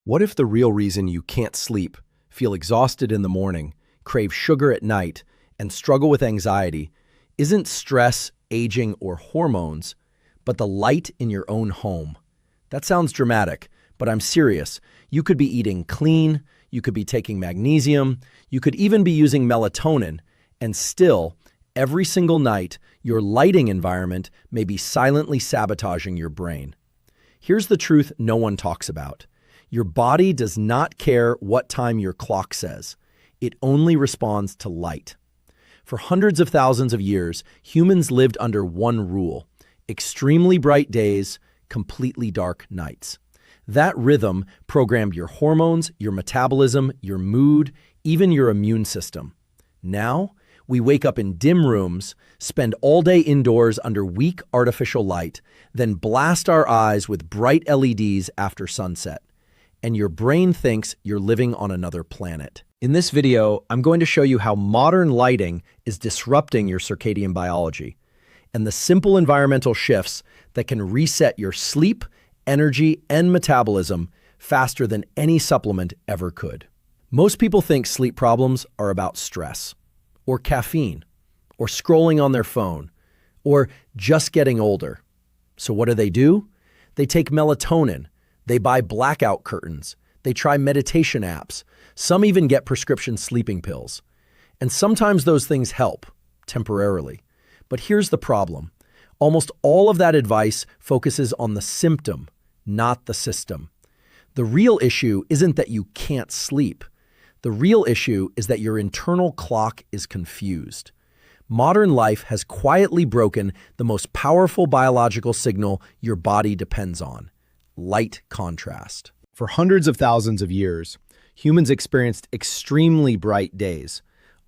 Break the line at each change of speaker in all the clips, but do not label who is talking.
What if the real reason you can't sleep, feel exhausted in the morning, crave sugar at night, and struggle with anxiety isn't stress, aging, or hormones, but the light in your own home? That sounds dramatic, but I'm serious. You could be eating clean, you could be taking magnesium, you could even be using melatonin, and still, every single night, your lighting environment may be silently sabotaging your brain. Here's the truth no one talks about. Your body does not care what time your clock says. It only responds to light. For hundreds of thousands of years, humans lived under one rule: extremely bright days, completely dark nights. That rhythm programmed your hormones, your metabolism, your mood, even your immune system. Now, we wake up in dim rooms, spend all day indoors under weak artificial light, then blast our eyes with bright LEDs after sunset. And your brain thinks you're living on another planet. In this video, I'm going to show you how modern lighting is disrupting your circadian biology and the simple environmental shifts that can reset your sleep, energy, and metabolism faster than any supplement ever could. Most people think sleep problems are about stress, or caffeine, or scrolling on their phone, or just getting older. So what do? They take melatonin. They buy blackout curtains. They try meditation apps. Some even get prescription sleeping pills. And sometimes those things help, temporarily. But here's the problem. Almost all of that advice focuses on the symptom, not the system. The real issue isn't that you can't sleep. The real issue is that your internal clock is confused. Modern life has quietly broken the most powerful biological signal your body depends on: light contrast. For hundreds of thousands of years, humans experienced extremely bright days,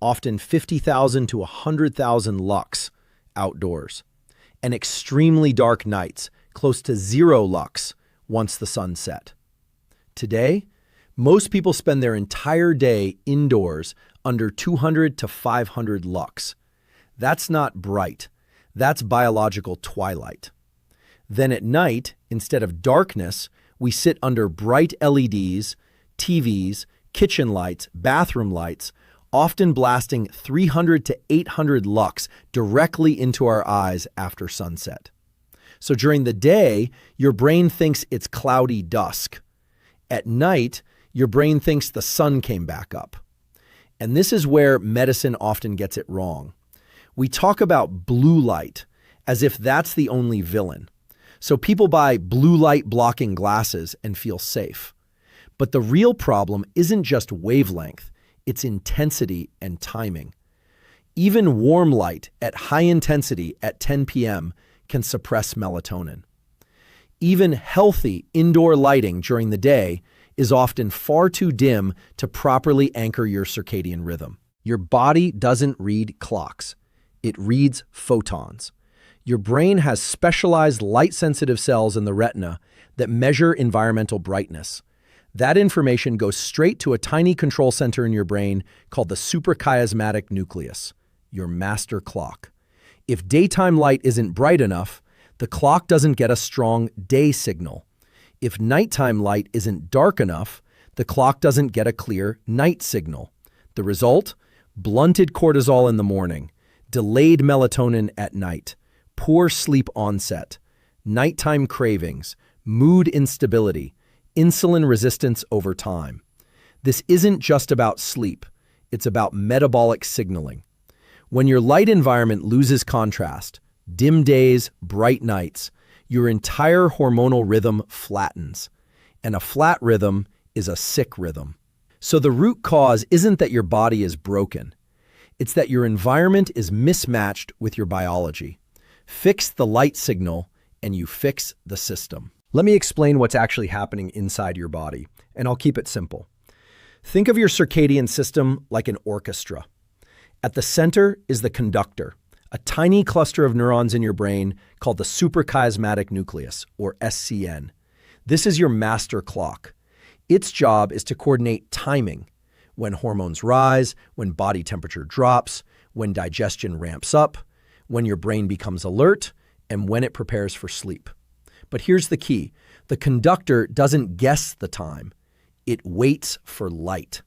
often 50,000 to 100,000 lux outdoors, and extremely dark nights, close to 0 lux once the sun set. Today, most people spend their entire day indoors under 200 to 500 lux. That's not bright. That's biological twilight. Then at night, instead of darkness, we sit under bright LEDs, TVs, kitchen lights, bathroom lights, often blasting 300 to 800 lux directly into our eyes after sunset. So during the day, your brain thinks it's cloudy dusk. At night, your brain thinks the sun came back up. And this is where medicine often gets it wrong. We talk about blue light as if that's the only villain. So people buy blue light blocking glasses and feel safe. But the real problem isn't just wavelength, it's intensity and timing. Even warm light at high intensity at 10 p.m. can suppress melatonin. Even healthy indoor lighting during the day is often far too dim to properly anchor your circadian rhythm. Your body doesn't read clocks, it reads photons. Your brain has specialized light-sensitive cells in the retina that measure environmental brightness. That information goes straight to a tiny control center in your brain called the suprachiasmatic nucleus, your master clock. If daytime light isn't bright enough, the clock doesn't get a strong day signal. If nighttime light isn't dark enough, the clock doesn't get a clear night signal. The result? Blunted cortisol in the morning, delayed melatonin at night, poor sleep onset, nighttime cravings, mood instability, insulin resistance over time. This isn't just about sleep, it's about metabolic signaling. When your light environment loses contrast, dim days, bright nights, your entire hormonal rhythm flattens. And a flat rhythm is a sick rhythm. So the root cause isn't that your body is broken. It's that your environment is mismatched with your biology. Fix the light signal, and you fix the system. Let me explain what's actually happening inside your body, and I'll keep it simple. Think of your circadian system like an orchestra. At the center is the conductor, a tiny cluster of neurons in your brain called the suprachiasmatic nucleus, or SCN. This is your master clock. Its job is to coordinate timing: when hormones rise, when body temperature drops, when digestion ramps up, when your brain becomes alert, and when it prepares for sleep. But here's the key. The conductor doesn't guess the time. It waits for light.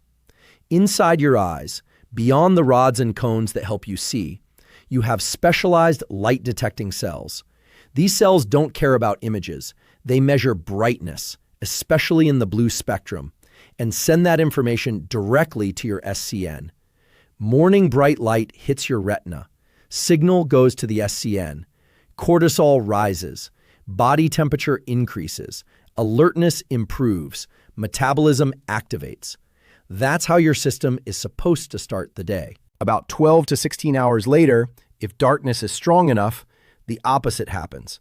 Inside your eyes, beyond the rods and cones that help you see, you have specialized light-detecting cells. These cells don't care about images. They measure brightness, especially in the blue spectrum, and send that information directly to your SCN. Morning bright light hits your retina. Signal goes to the SCN. Cortisol rises. Body temperature increases. Alertness improves. Metabolism activates. That's how your system is supposed to start the day. About 12 to 16 hours later, if darkness is strong enough, the opposite happens.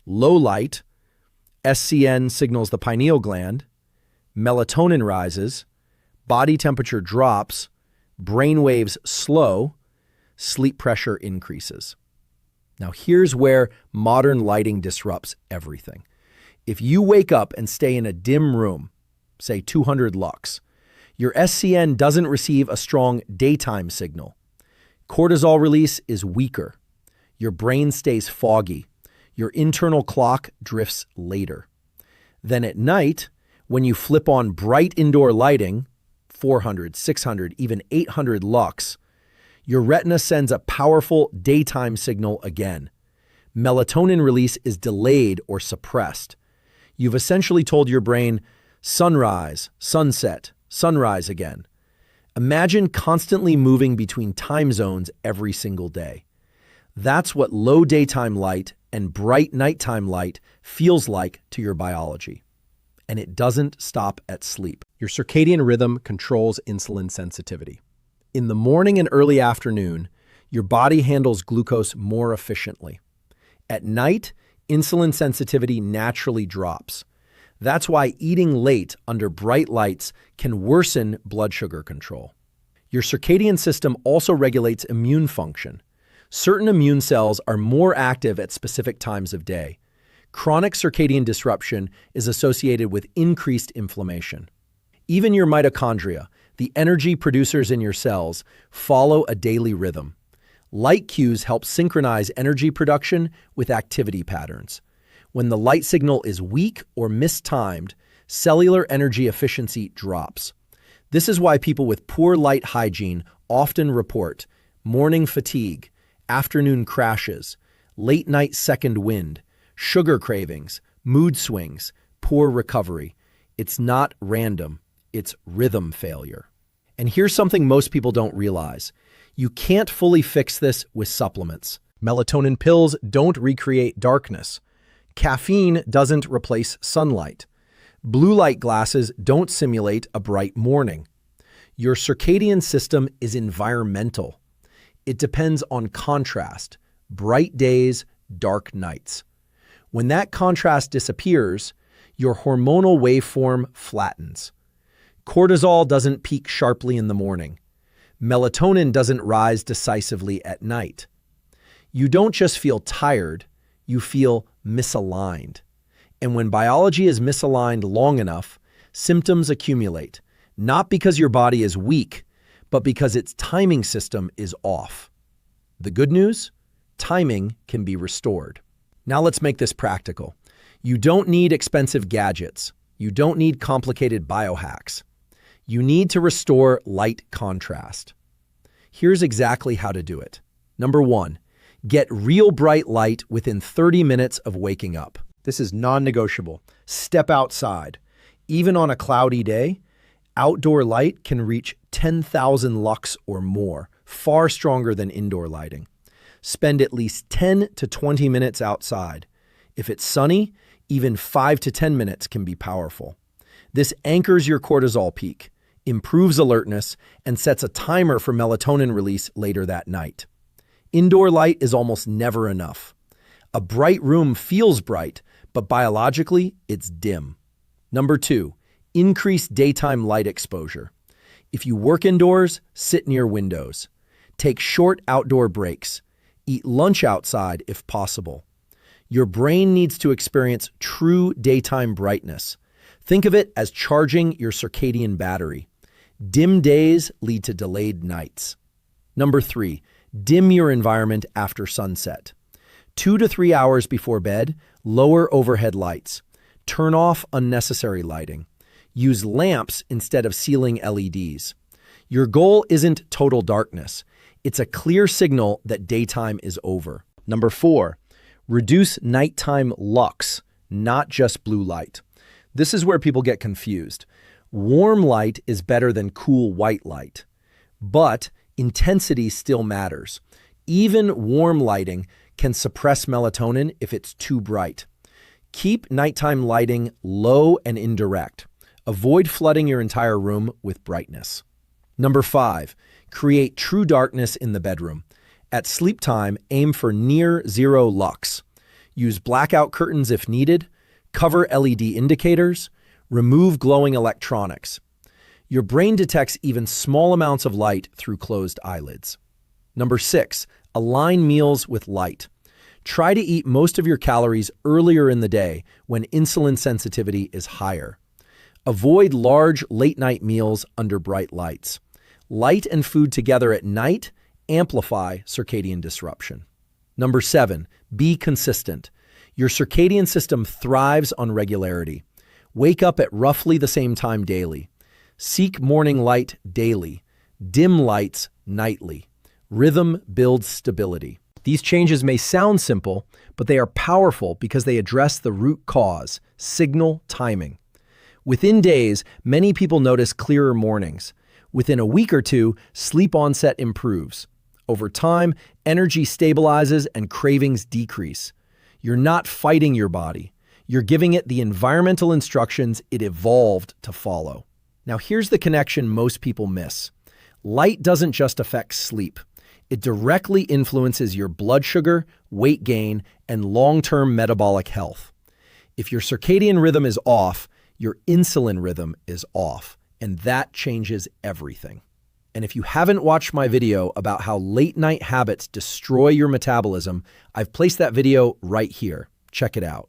Low light, SCN signals the pineal gland, melatonin rises, body temperature drops, brain waves slow, sleep pressure increases. Now here's where modern lighting disrupts everything. If you wake up and stay in a dim room, say 200 lux, your SCN doesn't receive a strong daytime signal. Cortisol release is weaker. Your brain stays foggy. Your internal clock drifts later. Then at night, when you flip on bright indoor lighting, 400, 600, even 800 lux, your retina sends a powerful daytime signal again. Melatonin release is delayed or suppressed. You've essentially told your brain, sunrise, sunset, sunrise again. Imagine constantly moving between time zones every single day. That's what low daytime light and bright nighttime light feels like to your biology. And it doesn't stop at sleep. Your circadian rhythm controls insulin sensitivity. In the morning and early afternoon, your body handles glucose more efficiently. At night, insulin sensitivity naturally drops. That's why eating late under bright lights can worsen blood sugar control. Your circadian system also regulates immune function. Certain immune cells are more active at specific times of day. Chronic circadian disruption is associated with increased inflammation. Even your mitochondria, the energy producers in your cells, follow a daily rhythm. Light cues help synchronize energy production with activity patterns. When the light signal is weak or mistimed, cellular energy efficiency drops. This is why people with poor light hygiene often report morning fatigue, afternoon crashes, late night second wind, sugar cravings, mood swings, poor recovery. It's not random, it's rhythm failure. And here's something most people don't realize. You can't fully fix this with supplements. Melatonin pills don't recreate darkness. Caffeine doesn't replace sunlight. Blue light glasses don't simulate a bright morning. Your circadian system is environmental. It depends on contrast, bright days, dark nights. When that contrast disappears, your hormonal waveform flattens. Cortisol doesn't peak sharply in the morning. Melatonin doesn't rise decisively at night. You don't just feel tired, you feel misaligned. And when biology is misaligned long enough, symptoms accumulate, not because your body is weak, but because its timing system is off. The good news? Timing can be restored. Now let's make this practical. You don't need expensive gadgets. You don't need complicated biohacks. You need to restore light contrast. Here's exactly how to do it. Number 1, get real bright light within 30 minutes of waking up. This is non-negotiable. Step outside. Even on a cloudy day, outdoor light can reach 10,000 lux or more, far stronger than indoor lighting. Spend at least 10 to 20 minutes outside. If it's sunny, even 5 to 10 minutes can be powerful. This anchors your cortisol peak, improves alertness, and sets a timer for melatonin release later that night. Indoor light is almost never enough. A bright room feels bright, but biologically, it's dim. Number 2, increase daytime light exposure. If you work indoors, sit near windows. Take short outdoor breaks. Eat lunch outside if possible. Your brain needs to experience true daytime brightness. Think of it as charging your circadian battery. Dim days lead to delayed nights. Number 3, dim your environment after sunset. 2 to 3 hours before bed, lower overhead lights. Turn off unnecessary lighting. Use lamps instead of ceiling LEDs. Your goal isn't total darkness. It's a clear signal that daytime is over. Number 4, reduce nighttime lux, not just blue light. This is where people get confused. Warm light is better than cool white light, but intensity still matters. Even warm lighting can suppress melatonin if it's too bright. Keep nighttime lighting low and indirect. Avoid flooding your entire room with brightness. Number 5, create true darkness in the bedroom. At sleep time, aim for near zero lux. Use blackout curtains if needed, cover LED indicators, remove glowing electronics. Your brain detects even small amounts of light through closed eyelids. Number 6, align meals with light. Try to eat most of your calories earlier in the day when insulin sensitivity is higher. Avoid large late-night meals under bright lights. Light and food together at night amplify circadian disruption. Number 7, be consistent. Your circadian system thrives on regularity. Wake up at roughly the same time daily. Seek morning light daily. Dim lights nightly. Rhythm builds stability. These changes may sound simple, but they are powerful because they address the root cause, signal timing. Within days, many people notice clearer mornings. Within a week or two, sleep onset improves. Over time, energy stabilizes and cravings decrease. You're not fighting your body. You're giving it the environmental instructions it evolved to follow. Now here's the connection most people miss. Light doesn't just affect sleep. It directly influences your blood sugar, weight gain, and long-term metabolic health. If your circadian rhythm is off, your insulin rhythm is off, and that changes everything. And if you haven't watched my video about how late-night habits destroy your metabolism, I've placed that video right here. Check it out.